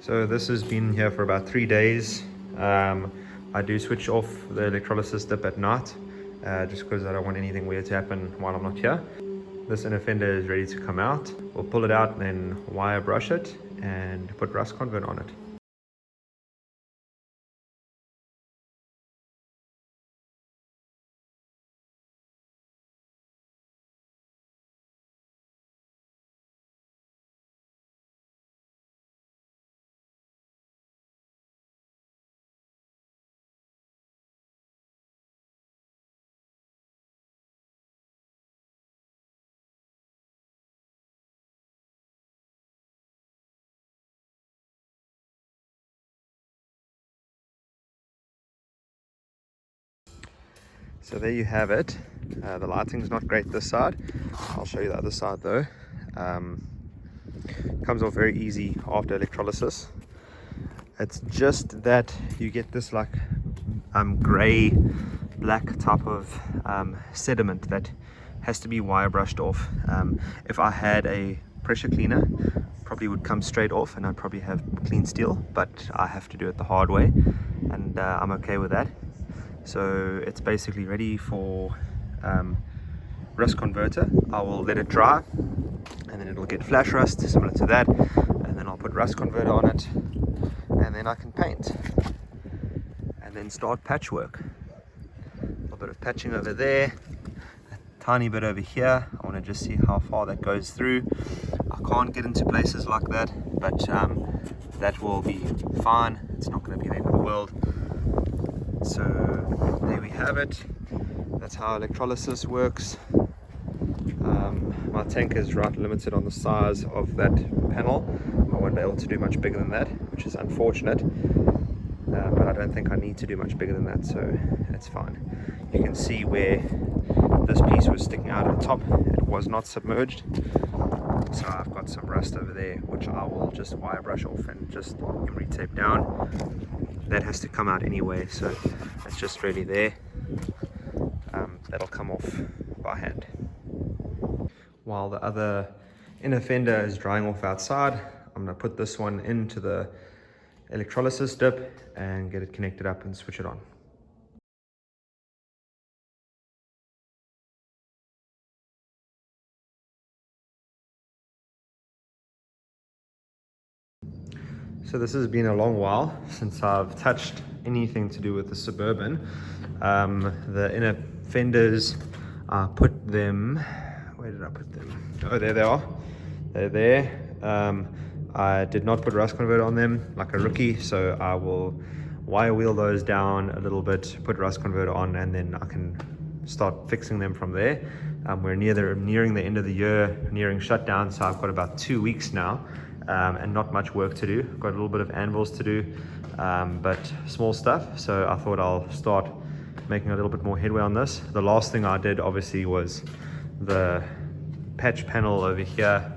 So this has been here for about 3 days. I do switch off the electrolysis dip at night, just because I don't want anything weird to happen while I'm not here. This inner fender is ready to come out. We'll pull it out and then wire brush it and put rust convert on it. So there you have it. The lighting's not great this side. I'll show you the other side though. Comes off very easy after electrolysis. It's just that you get this like gray black type of sediment that has to be wire brushed off. If I had a pressure cleaner, probably would come straight off and I'd probably have clean steel, but I have to do it the hard way, and I'm okay with that. So it's basically ready for rust converter. I will let it dry and then it'll get flash rust similar to that, and then I'll put rust converter on it, and then I can paint and then start patchwork. A bit of patching over there, a tiny bit over here. I want to just see how far that goes through. I can't get into places like that, but that will be fine. It's not going to be the end of the world. So there we have it. That's how electrolysis works. My tank is right limited on the size of that panel. I won't be able to do much bigger than that, which is unfortunate, but I don't think I need to do much bigger than that, so it's fine. You can see where this piece was sticking out at the top. It was not submerged, so I've got some rust over there which I will just wire brush off and just emery tape down. That has to come out anyway, so it's just really there. That'll come off by hand. While the other inner fender is drying off outside, I'm going to put this one into the electrolysis dip and get it connected up and switch it on. So this has been a long while since I've touched anything to do with the Suburban. The inner fenders, I put them, where did I put them? Oh, there they are. They're there. I did not put rust converter on them like a rookie, so I will wire wheel those down a little bit, put rust converter on, and then I can start fixing them from there. We're nearing the end of the year, nearing shutdown, so I've got about 2 weeks now. And not much work to do. Got a little bit of anvils to do, but small stuff, so I thought I'll start making a little bit more headway on this. The last thing I did obviously was the patch panel over here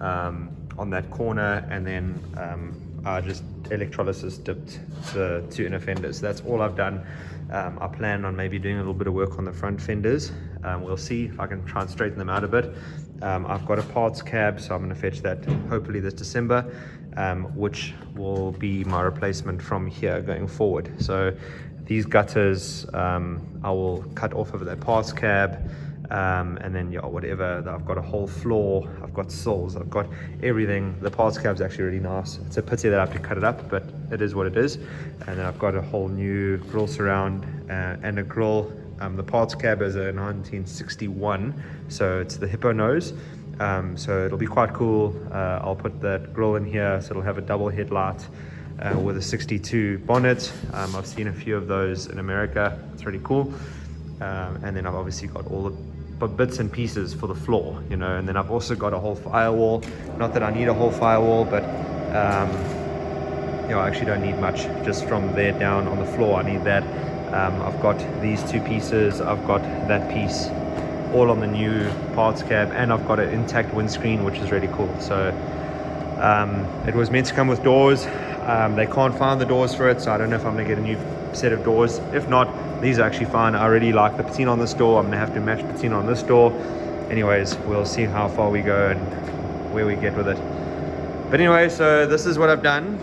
on that corner, and then I just electrolysis dipped the two inner fenders. That's all I've done. I plan on maybe doing a little bit of work on the front fenders. We'll see if I can try and straighten them out a bit. I've got a parts cab, so I'm going to fetch that hopefully this December, which will be my replacement from here going forward. So these gutters I will cut off of that parts cab, and then yeah, whatever. I've got a whole floor, I've got sills, I've got everything. The parts cab's actually really nice. It's a pity that I have to cut it up, but it is what it is. And then I've got a whole new grill surround and a grill. The parts cab is a 1961, so it's the hippo nose, so it'll be quite cool. I'll put that grill in here, so it'll have a double headlight with a 62 bonnet. I've seen a few of those in America. It's really cool. And then I've obviously got all the bits and pieces for the floor, you know, and then I've also got a whole firewall. Not that I need a whole firewall, but you know, I actually don't need much. Just from there down on the floor, I need that. I've got these two pieces, I've got that piece, all on the new parts cab, and I've got an intact windscreen, which is really cool. So it was meant to come with doors. They can't find the doors for it, so I don't know if I'm gonna get a new set of doors. If not, these are actually fine. I really like the patina on this door. I'm gonna have to match patina on this door. Anyways, we'll see how far we go and where we get with it. But anyway, so this is what I've done.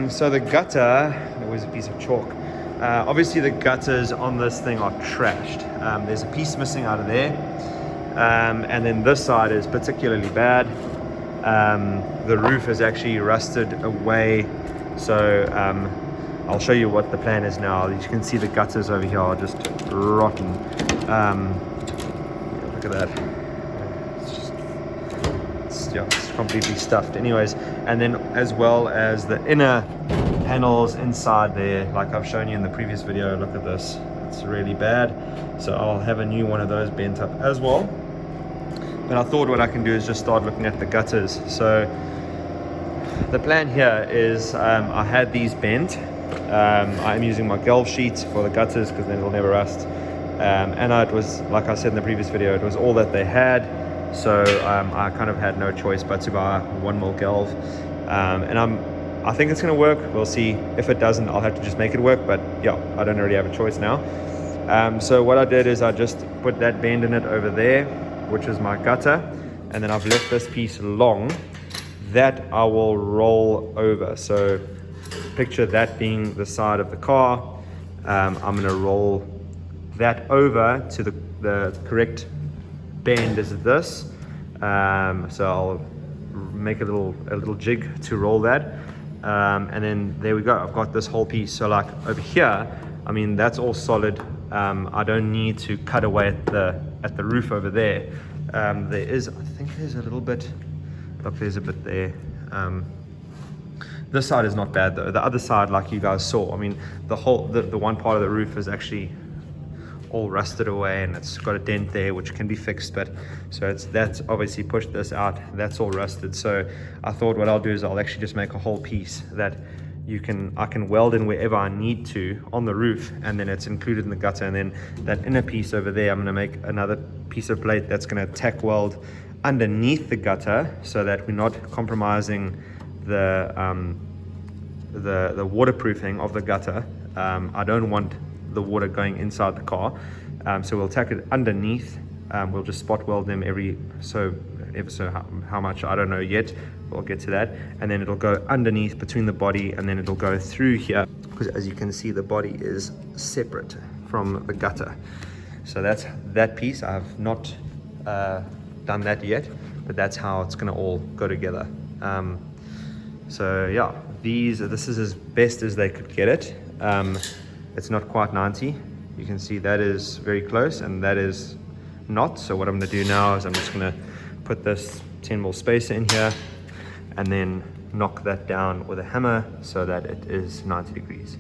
So the gutter, there was a piece of chalk. Obviously the gutters on this thing are trashed. There's a piece missing out of there. And then this side is particularly bad. The roof is actually rusted away. So I'll show you what the plan is now. You can see the gutters over here are just rotten. Look at that. It's completely stuffed. Anyways, and then as well as the inner panels inside there, like I've shown you in the previous video, look at this. It's really bad. So I'll have a new one of those bent up as well. But I thought what I can do is just start looking at the gutters. So the plan here is I had these bent. I'm using my gelf sheets for the gutters because then it'll never rust. And it was, like I said in the previous video, it was all that they had. So I kind of had no choice but to buy 1mm gelf. And I think it's going to work. We'll see. If it doesn't, I'll have to just make it work. But yeah, I don't really have a choice now. So what I did is I just put that bend in it over there, which is my gutter. And then I've left this piece long that I will roll over. So picture that being the side of the car. I'm going to roll that over to the correct bend is this. So I'll make a little jig to roll that. And then there we go. I've got this whole piece. So like over here, I mean, that's all solid. I don't need to cut away at the roof over there. I think there's a little bit, look, there's a bit there. This side is not bad though. The other side, like you guys saw, I mean, the one part of the roof is actually all rusted away and it's got a dent there which can be fixed, but so that's obviously pushed this out. That's all rusted. So I thought what I'll do is I'll actually just make a whole piece that I can weld in wherever I need to on the roof, and then it's included in the gutter. And then that inner piece over there, I'm going to make another piece of plate that's going to tack weld underneath the gutter so that we're not compromising the waterproofing of the gutter. I don't want the water going inside the car, so we'll tack it underneath. We'll just spot weld them ever so how much, I don't know yet. We'll get to that. And then it'll go underneath between the body, and then it'll go through here, because as you can see the body is separate from the gutter. So that's that piece. I have not done that yet, but that's how it's going to all go together. So yeah, this is as best as they could get it. It's not quite 90. You can see that is very close and that is not. So what I'm going to do now is I'm just going to put this 10mm spacer in here and then knock that down with a hammer so that it is 90 degrees.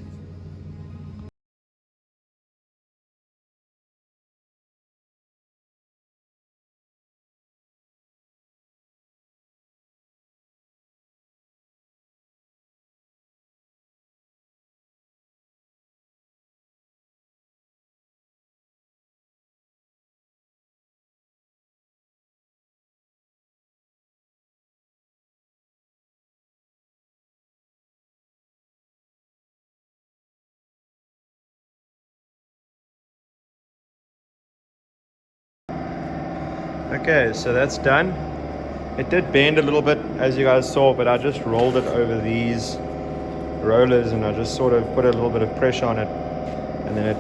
Okay, so that's done. It did bend a little bit, as you guys saw, but I just rolled it over these rollers and I just sort of put a little bit of pressure on it, and then it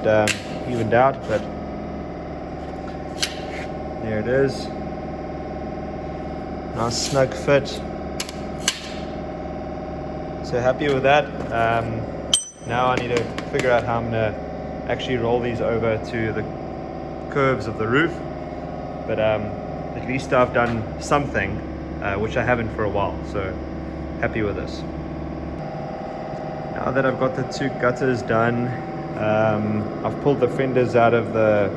evened out. But there it is. Nice snug fit. So happy with that. Now I need to figure out how I'm gonna actually roll these over to the curves of the roof. But at least I've done something, which I haven't for a while, so happy with this. Now that I've got the two gutters done, I've pulled the fenders out of the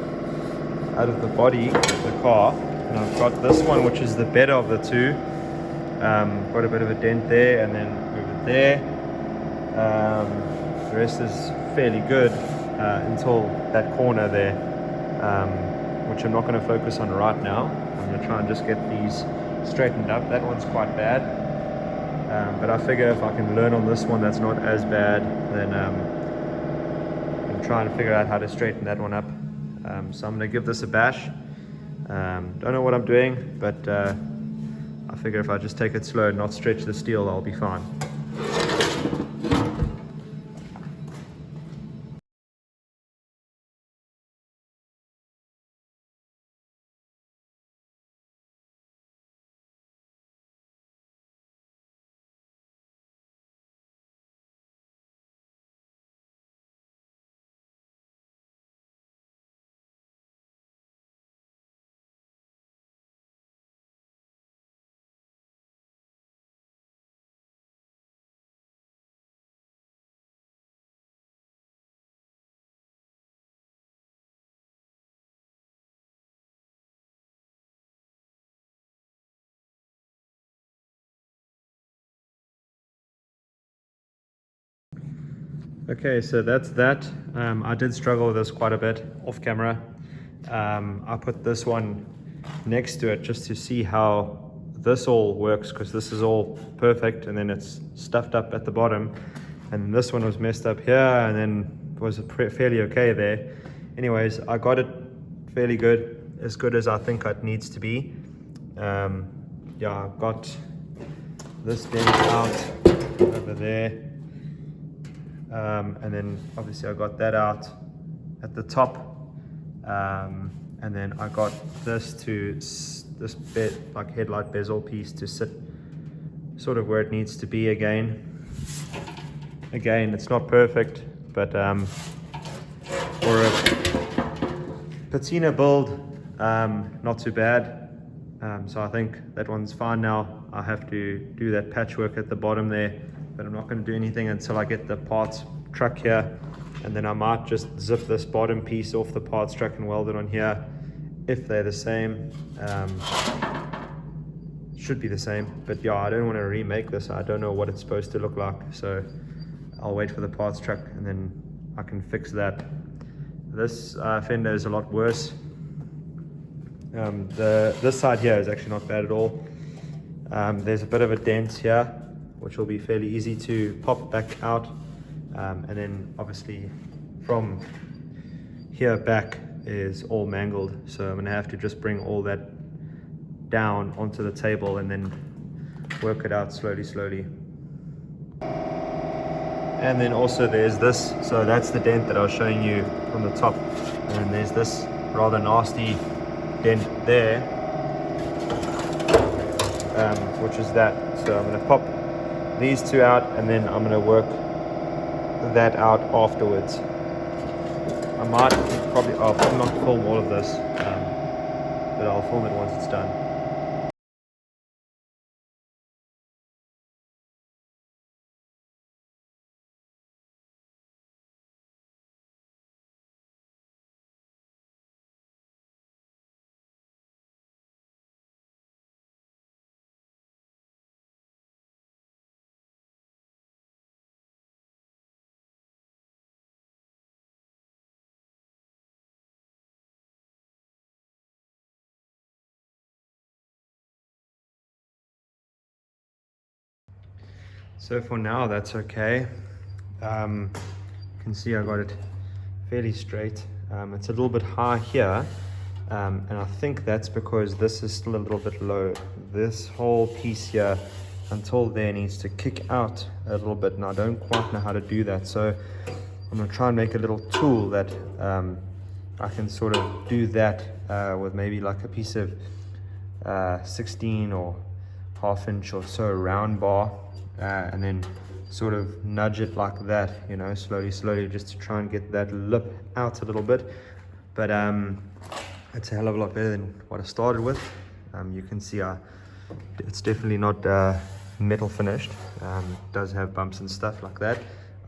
body of the car, and I've got this one, which is the better of the two. Got a bit of a dent there, and then over there. The rest is fairly good until that corner there, which I'm not going to focus on right now. I'm going to try and just get these straightened up. That one's quite bad, but I figure if I can learn on this one that's not as bad, then I'm trying to figure out how to straighten that one up. So I'm going to give this a bash. Don't know what I'm doing, but I I figure if I just take it slow and not stretch the steel, I'll be fine. Okay, so that's that. I did struggle with this quite a bit off camera. I put this one next to it just to see how this all works, because this is all perfect and then it's stuffed up at the bottom, and this one was messed up here and then was fairly okay there. Anyways, I got it fairly good, as good as I think it needs to be. Yeah, I got this dent out over there. And then obviously I got that out at the top, and then I got this like headlight bezel piece to sit sort of where it needs to be again. It's not perfect, but for a patina build, not too bad. So I think that one's fine now. I have to do that patchwork at the bottom there, but I'm not going to do anything until I get the parts truck here, and then I might just zip this bottom piece off the parts truck and weld it on here if they're the same. Should be the same, but yeah, I don't want to remake this. I don't know what it's supposed to look like, so I'll wait for the parts truck and then I can fix that. This fender is a lot worse. This side here is actually not bad at all. There's a bit of a dent here, which will be fairly easy to pop back out, and then obviously from here back is all mangled, so I'm going to have to just bring all that down onto the table and then work it out slowly. And then also there's this, so that's the dent that I was showing you from the top, and then there's this rather nasty dent there, which is that. So I'm going to pop these two out and then I'm going to work that out afterwards. I'll probably not film all of this, but I'll film it once it's done. So for now, that's okay. You can see I got it fairly straight. It's a little bit high here, and I think that's because this is still a little bit low. This whole piece here until there needs to kick out a little bit, and I don't quite know how to do that. So I'm going to try and make a little tool that I can sort of do that with maybe like a piece of 16 or half-inch or so round bar, and then sort of nudge it like that, you know, slowly, just to try and get that lip out a little bit. But it's a hell of a lot better than what I started with. You can see it's definitely not metal finished. It does have bumps and stuff like that.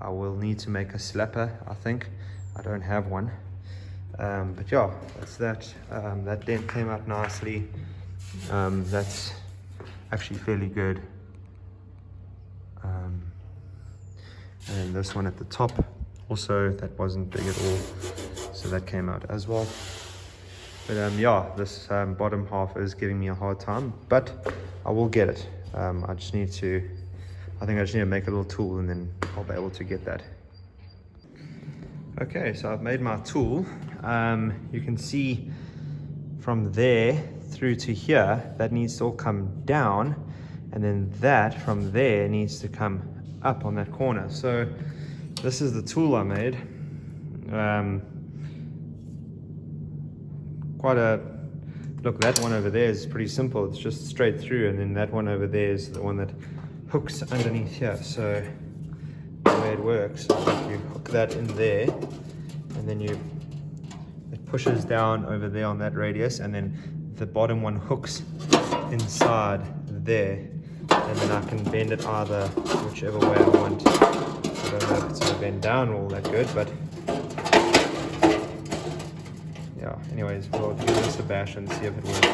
I will need to make a slapper, I think. I don't have one. But yeah, that's that. That dent came out nicely. That's actually fairly good. And this one at the top also, that wasn't big at all, so that came out as well. But yeah, this bottom half is giving me a hard time, but I will get it. I think I just need to make a little tool and then I'll be able to get that. Okay, so I've made my tool. You can see from there through to here, that needs to all come down, and then that from there needs to come up on that corner. So this is the tool I made. Look, that one over there is pretty simple. It's just straight through, and then that one over there is the one that hooks underneath here. So the way it works is that you hook that in there, and then it pushes down over there on that radius, and then the bottom one hooks inside there, and then I can bend it either whichever way I want. I don't know if it's going to bend down all that good, but yeah, anyways, we'll give this a bash and see if it works.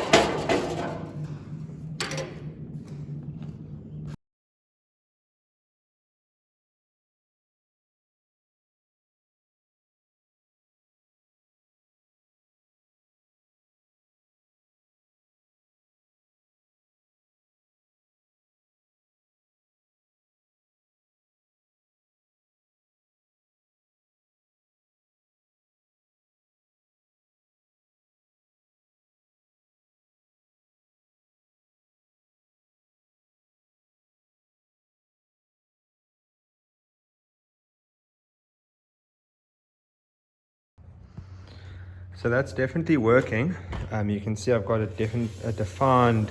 So that's definitely working. You can see I've got a defined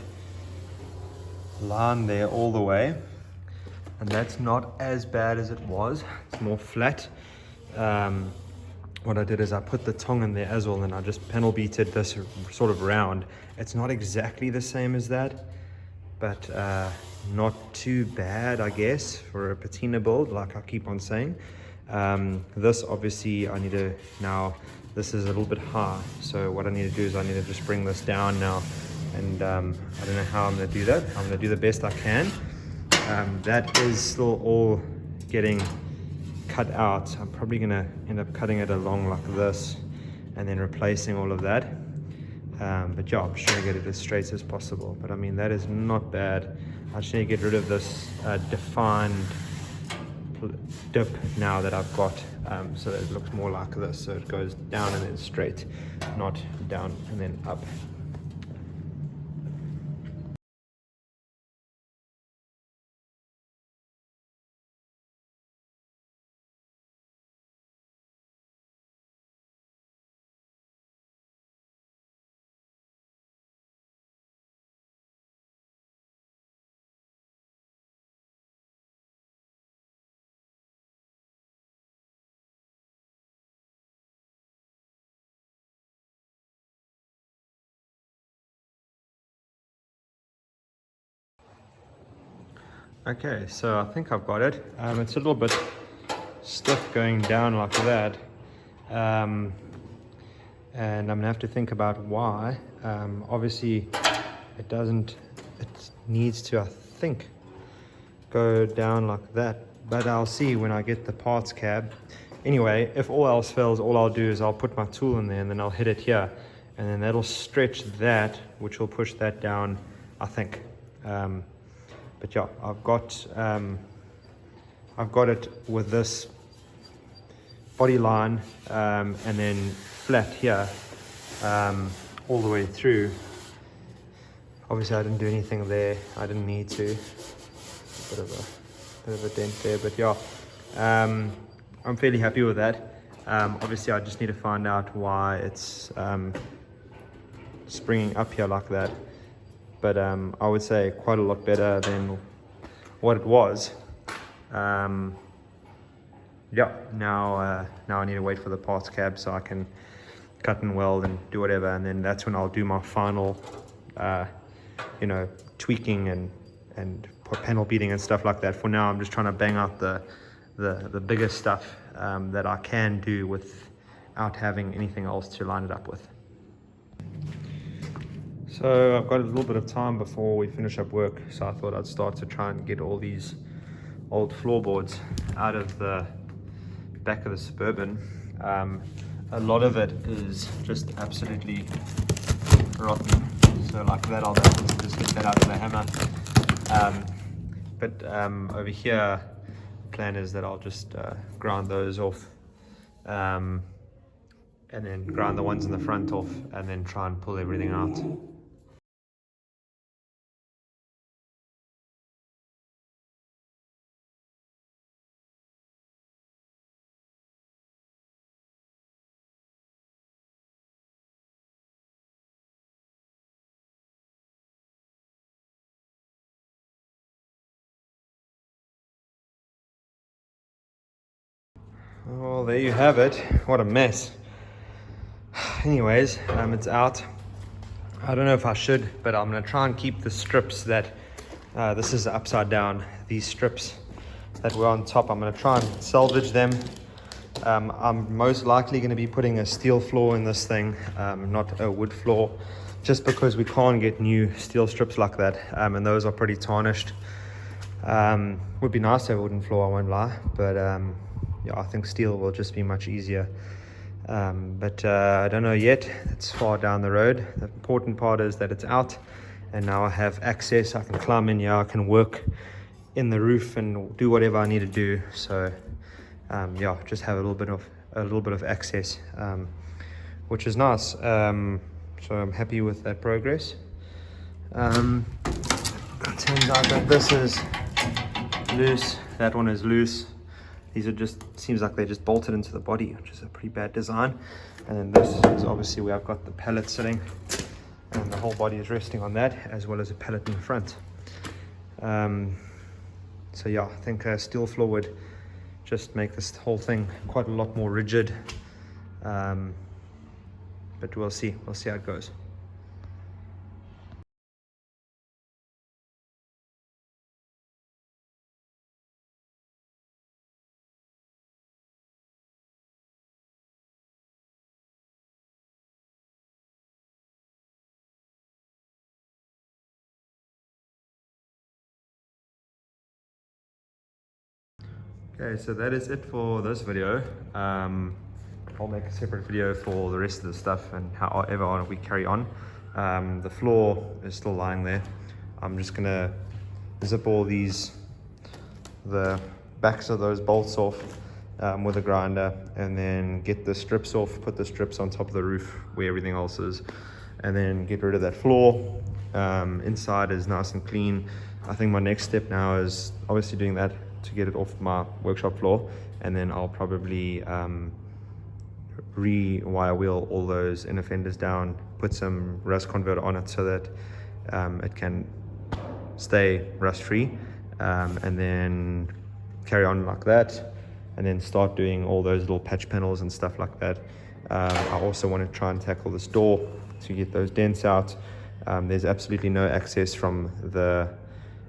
line there all the way, and that's not as bad as it was. It's more flat. What I did is I put the tongue in there as well, and I just panel beated this sort of round. It's not exactly the same as that, but not too bad, I guess, for a patina build, like I keep on saying. This obviously I need to now, this is a little bit high, so what I need to do is I need to just bring this down now, and I don't know how I'm going to do that. I'm going to do the best I can. That is still all getting cut out. I'm probably going to end up cutting it along like this and then replacing all of that. But yeah, I'm just trying to get it as straight as possible. But I mean, that is not bad. I just need to get rid of this defined dip now that I've got, so that it looks more like this. So it goes down and then straight, not down and then up. Okay, so I think I've got it. It's a little bit stiff going down like that, and I'm gonna have to think about why. Obviously it doesn't, it needs to, I think, go down like that, but I'll see when I get the parts cab. Anyway, if all else fails, all I'll do is I'll put my tool in there and then I'll hit it here, and then that'll stretch that, which will push that down, I think. But yeah, I've got it with this body line, and then flat here, all the way through. Obviously I didn't do anything there, I didn't need to. Bit of a dent there, but yeah, I'm fairly happy with that. Obviously I just need to find out why it's springing up here like that. But I would say quite a lot better than what it was. Yeah, now I need to wait for the parts cab so I can cut and weld and do whatever, and then that's when I'll do my final, tweaking and panel beating and stuff like that. For now, I'm just trying to bang out the bigger stuff that I can do without having anything else to line it up with. So I've got a little bit of time before we finish up work, so I thought I'd start to try and get all these old floorboards out of the back of the Suburban. A lot of it is just absolutely rotten, so like that I'll have to just get that out with a hammer. But over here, the plan is that I'll just grind those off, and then grind the ones in the front off, and then try and pull everything out. Well, there you have it. What a mess. Anyways, it's out. I don't know if I should, but I'm gonna try and keep the strips that this is upside down. These strips that were on top, I'm gonna try and salvage them. I'm most likely going to be putting a steel floor in this thing, not a wood floor, just because we can't get new steel strips like that, and those are pretty tarnished. Would be nice to have a wooden floor, I won't lie, but yeah, I think steel will just be much easier. But I don't know yet. It's far down the road. The important part is that it's out, and now I have access. I can climb in here, I can work in the roof and do whatever I need to do. So yeah, just have a little bit of access, which is nice. So I'm happy with that progress. It turns out that this is loose, that one is loose. These are just, seems like they just bolted into the body, which is a pretty bad design. And then this is obviously where I've got the pallet sitting, and the whole body is resting on that, as well as a pallet in the front. So yeah, I think a steel floor would just make this whole thing quite a lot more rigid, but we'll see how it goes. Okay, so that is it for this video. I'll make a separate video for the rest of the stuff and however we carry on. The floor is still lying there. I'm just gonna zip all the backs of those bolts off with a grinder, and then get the strips off, put the strips on top of the roof where everything else is, and then get rid of that floor. Inside is nice and clean. I think my next step now is obviously doing that to get it off my workshop floor, and then I'll probably rewire wheel all those inner fenders down, put some rust converter on it so that it can stay rust free, and then carry on like that, and then start doing all those little patch panels and stuff like that. I also want to try and tackle this door to get those dents out. There's absolutely no access from the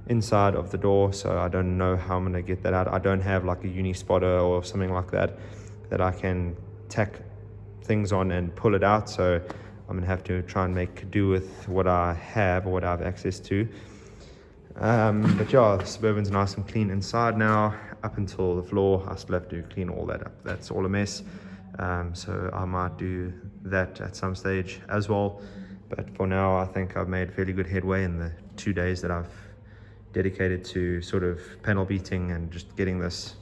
inside of the door, so I don't know how I'm going to get that out. I don't have like a uni spotter or something like that I can tack things on and pull it out, so I'm going to have to try and make do with what I have or what I have access to. But yeah, the Suburban's nice and clean inside now. Up until the floor, I still have to clean all that up. That's all a mess. So I might do that at some stage as well, but for now I think I've made fairly good headway in the 2 days that I've dedicated to sort of panel beating and just getting this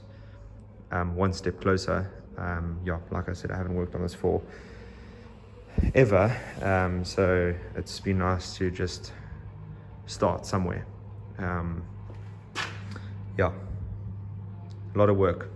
one step closer. Yeah, like I said, I haven't worked on this for ever, so it's been nice to just start somewhere. Yeah, a lot of work.